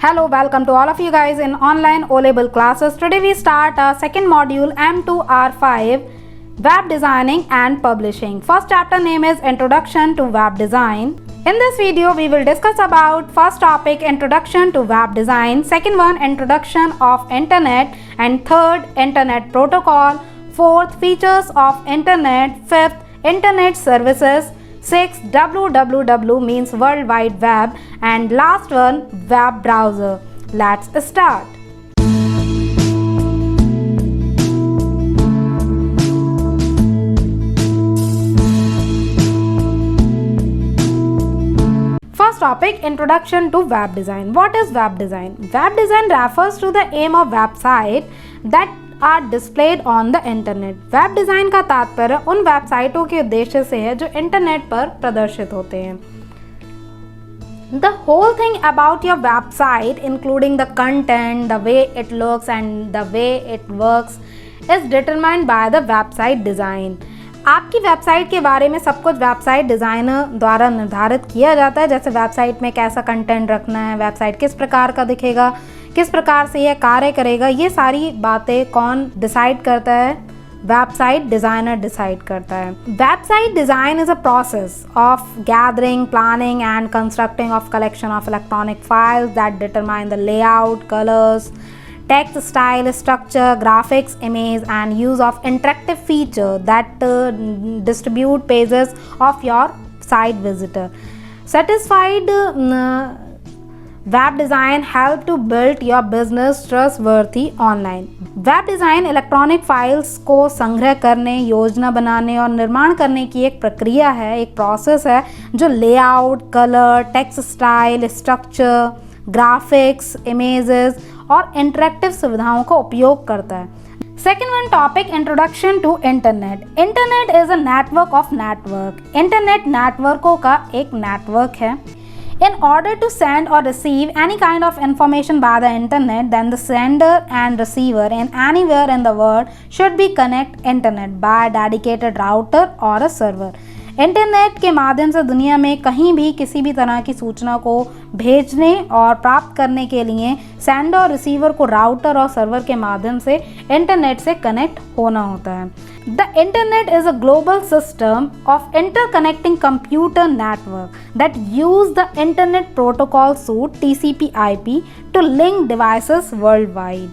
Hello, welcome to all of you guys in online O-level classes. Today we start our second module M2R5 Web Designing and Publishing. First chapter name is Introduction to Web Design. In this video we will discuss about first topic Introduction to Web Design, second one Introduction of Internet, and third Internet Protocol, fourth Features of Internet, fifth Internet Services, 6. www means World Wide Web, and last one web browser. Let's start. First topic, Introduction to Web Design. What is web design? Web design refers to the aim of website that are displayed on the internet. Web design का तात्पर्य उन वेबसाइटों के उद्देश्य से है जो internet पर प्रदर्शित होते हैं. The whole thing about your website including the content, the way it looks and the way it works is determined by the website design. आपकी वेबसाइट के बारे में सब कुछ वेबसाइट डिज़ाइनर द्वारा निर्धारित किया जाता है. जैसे वेबसाइट में कैसा कंटेंट रखना है, वेबसाइट किस प्रकार का दिखेगा, किस प्रकार से यह कार्य करेगा, ये सारी बातें कौन डिसाइड करता है? वेबसाइट डिज़ाइनर डिसाइड करता है. Website design is a process of gathering, planning and constructing of collection of electronic files that determine the layout, colours, text style, structure, graphics, image and use of interactive feature that distribute pages of your site visitor. Satisfied web design help to build your business trustworthy online. Web design electronic files को संग्रह करने, योजना बनाने और निर्माण करने की एक प्रक्रिया है, एक प्रोसेस है जो layout, colour, text style, structure, graphics, images और इंटरेक्टिव सुविधाओं का उपयोग करता है. Second one topic, introduction to internet. Internet is a network of network. Internet नेटवर्कों का एक नेटवर्क है. In order to send or receive any kind of information by the internet, then the sender and receiver in anywhere in the world should be connect internet by a dedicated router or a server. Internet के माध्यम से दुनिया में कहीं भी किसी भी तरह की सूचना को भेजने और प्राप्त करने के लिए सेंडर और रिसीवर को राउटर और सर्वर के माध्यम से इंटरनेट से कनेक्ट होना होता है. The internet is a global system of interconnecting computer network that use the internet protocol suite TCP/IP to link devices worldwide.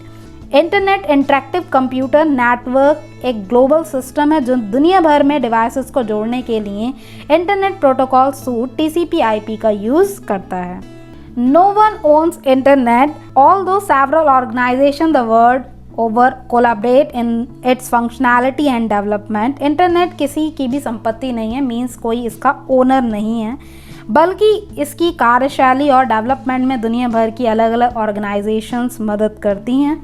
Internet interactive computer network एक ग्लोबल सिस्टम है जो दुनिया भर में डिवाइसेस को जोड़ने के लिए इंटरनेट प्रोटोकॉल सूट TCP/IP का यूज़ करता है. No one owns internet, although several organization the world over collaborate in its functionality and development. Internet किसी की भी संपत्ति नहीं है, मीन्स कोई इसका ओनर नहीं है, बल्कि इसकी कार्यशैली और डेवलपमेंट में दुनिया भर की अलग अलग ऑर्गेनाइजेशंस मदद करती हैं.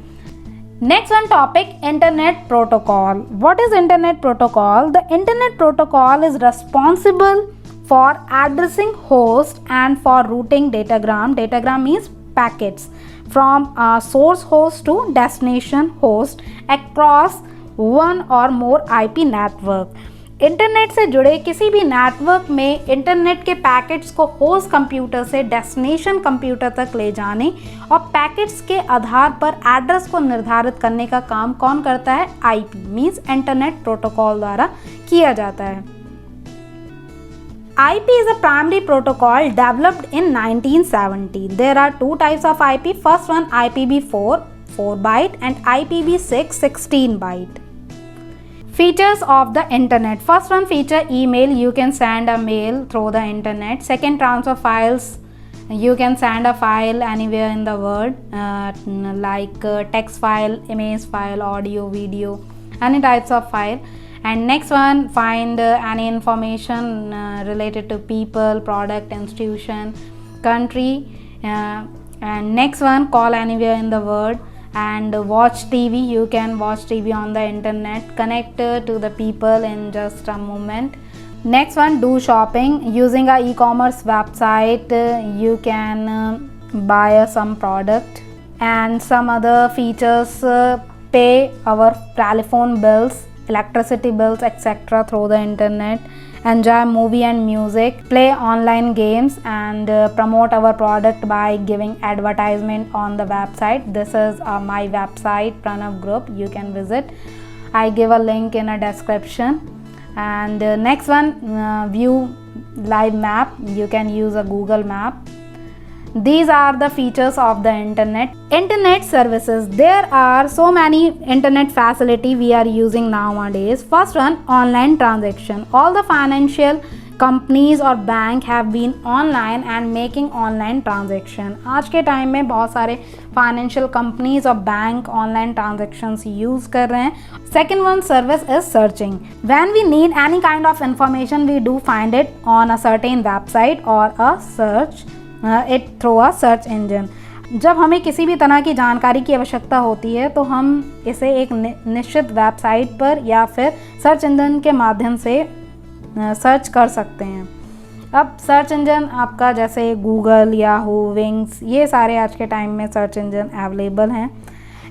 Next one topic, Internet Protocol. What is Internet Protocol? The Internet Protocol is responsible for addressing host and for routing datagram. Datagram means packets from source host to destination host across one or more IP network. Internet से जुड़े किसी भी network में internet के packets को host computer से destination computer तक ले जाने और पैकेट्स के आधार पर एड्रेस को निर्धारित करने का काम कौन करता है? IP मीन्स इंटरनेट प्रोटोकॉल द्वारा किया जाता है. IP is a primary protocol developed in 1970. There are two types of IP. First one IPv4 4 byte and IPv6 16 byte. Features of the internet. First one feature, email. You can send a mail through the internet. Second, transfer files. You can send a file anywhere in the world, like text file, image file, audio, video, any types of file. And next one, find any information related to people, product, institution, country. And next one, call anywhere in the world. And watch TV. You can watch TV on the internet, connect to the people in just a moment. Next one, do shopping. Using a e-commerce website, you can buy some product. And some other features, pay our telephone bills electricity bills, etc. through the internet, enjoy movie and music, play online games, and promote our product by giving advertisement on the website. This is my website, Pranav Group. You can visit. I give a link in a description. And next one, view live map. You can use a Google map. These are the features of the internet services. There are so many internet facility we are using nowadays. First one, online transaction. All the financial companies और bank have been online and making online transaction. आज के time में बहुत सारे financial companies और bank online transactions use कर रहे हैं. Second one service is searching. When we need any kind of information we do find it on a certain website or a search it through a search engine. जब हमें किसी भी तरह की जानकारी की आवश्यकता होती है तो हम इसे एक निश्चित वेबसाइट पर या फिर सर्च इंजन के माध्यम से सर्च कर सकते हैं. अब सर्च इंजन आपका जैसे गूगल, याहू, विंग्स, ये सारे आज के टाइम में सर्च इंजन अवेलेबल हैं.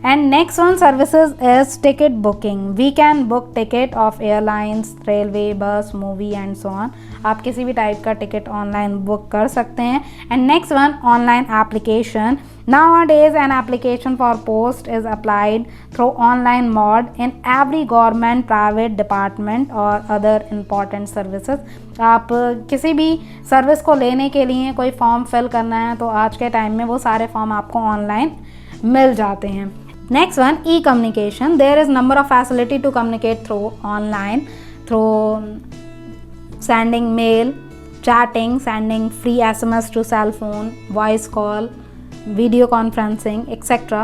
And next one services is ticket booking. We can book ticket of airlines, railway, bus, movie and so on. आप किसी भी टाइप का टिकट ऑनलाइन बुक कर सकते हैं. And next one, online application. Nowadays, an application for post is applied through online mode in every government, private department or other important services. आप किसी भी सर्विस को लेने के लिए कोई फॉर्म फिल करना है तो आज के टाइम में वो सारे फॉर्म आपको ऑनलाइन मिल जाते हैं. Next one, e communication. There is number of facility to communicate through online, through sending mail, chatting, sending free SMS to cell phone, voice call, video conferencing, etc.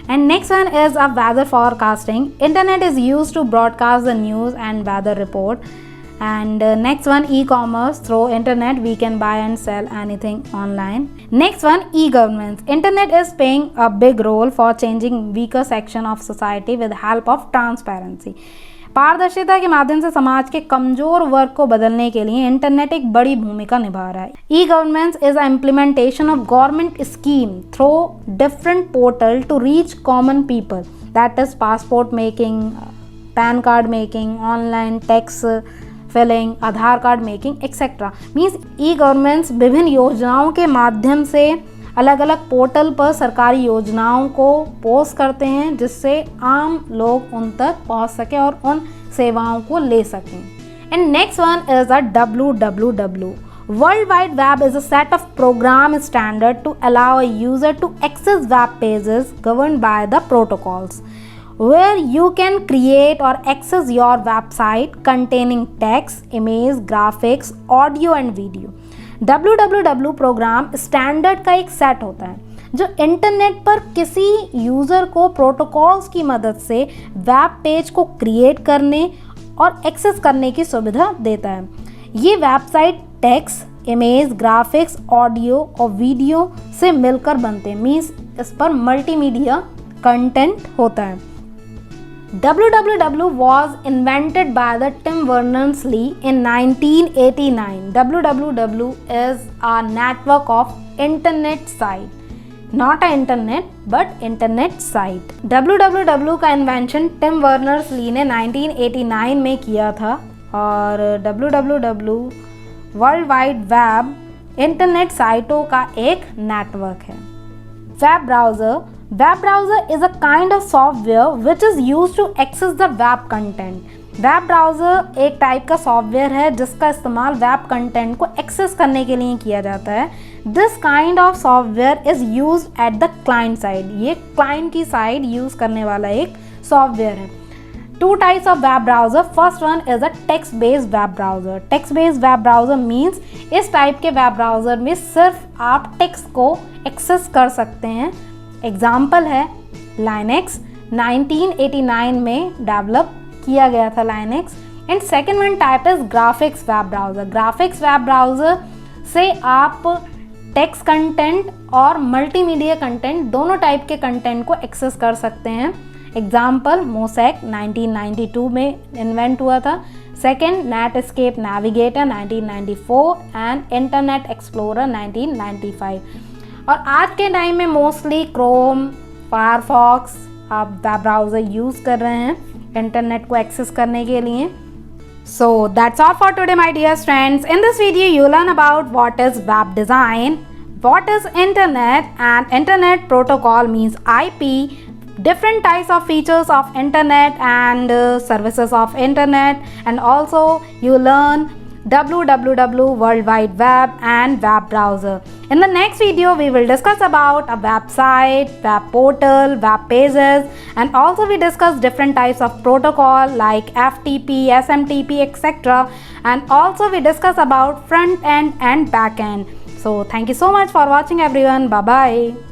And next one is a weather forecasting. Internet is used to broadcast the news and weather report. And next one, e-commerce. Through internet we can buy and sell anything online. Next one, e-governance. Internet is playing a big role for changing weaker section of society with help of transparency. पारदर्शिता के माध्यम से समाज के कमजोर वर्ग को बदलने के लिए इंटरनेट एक बड़ी भूमिका निभा रहा है. E governance is a implementation of government scheme through different portal to reach common people. That is passport making, PAN card making, online tax filling, Aadhaar card making, etcetera. Means e governance विभिन्न योजनाओं के माध्यम से अलग अलग portal पर सरकारी योजनाओं को पोस्ट करते हैं जिससे आम लोग उन तक पहुंच सकें और उन सेवाओं को ले सकें. And next one is a WWW. World Wide Web is a set of program standard to allow a user to access web pages governed by the protocols, where you can create or access your website containing text, image, graphics, audio and video. WWW program standard का एक set होता है जो internet पर किसी user को protocols की मदद से वेब पेज को क्रिएट करने और एक्सेस करने की सुविधा देता है. ये website text, image, graphics, audio और वीडियो से मिलकर बनते हैं. मीन्स इस पर मल्टीमीडिया कंटेंट होता है. WWW was invented by the Tim Berners-Lee in 1989. WWW is a network of internet site, not a internet but internet site. WWW का इन्वेंशन टिम बर्नर्स-ली ने 1989 में किया था और WWW world wide web internet साइटों का एक नेटवर्क है. Web browser. Web browser is a kind of software which is used to access the web content. Web browser एक टाइप का सॉफ्टवेयर है जिसका इस्तेमाल वेब कंटेंट को एक्सेस करने के लिए किया जाता है. This kind of software is use at the client side. ये क्लाइंट की साइड यूज़ करने वाला एक सॉफ्टवेयर है. Two types of web browser. First one is a text based web browser. Text based web browser means इस type के web browser में सिर्फ आप टेक्स्ट को एक्सेस कर सकते हैं. एग्जाम्पल है लाइनेक्स. 1989 में डेवलप किया गया था Linux. And second one type is graphics web browser. Graphics web browser से आप टेक्स्ट कंटेंट और मल्टीमीडिया कंटेंट दोनों टाइप के कंटेंट को एक्सेस कर सकते हैं. एग्जाम्पल मोसेक 1992 में इन्वेंट हुआ था. Second Netscape navigator 1994 and internet explorer 1995. और आज के टाइम में मोस्टली क्रोम, फायरफॉक्स आप वेब ब्राउज़र यूज़ कर रहे हैं. इंटरनेट को एक्सेस करने के लिए। So that's all for today, my dear friends. In this video you learn about what is web design, what is internet, and internet protocol means IP, different types of features of internet and services of internet, and also you learn www, World Wide Web, and web browser. In the next video we will discuss about a website, web portal, web pages, and also we discuss different types of protocol like FTP, SMTP, etc. And also we discuss about front end and back end. So thank you so much for watching everyone. Bye bye.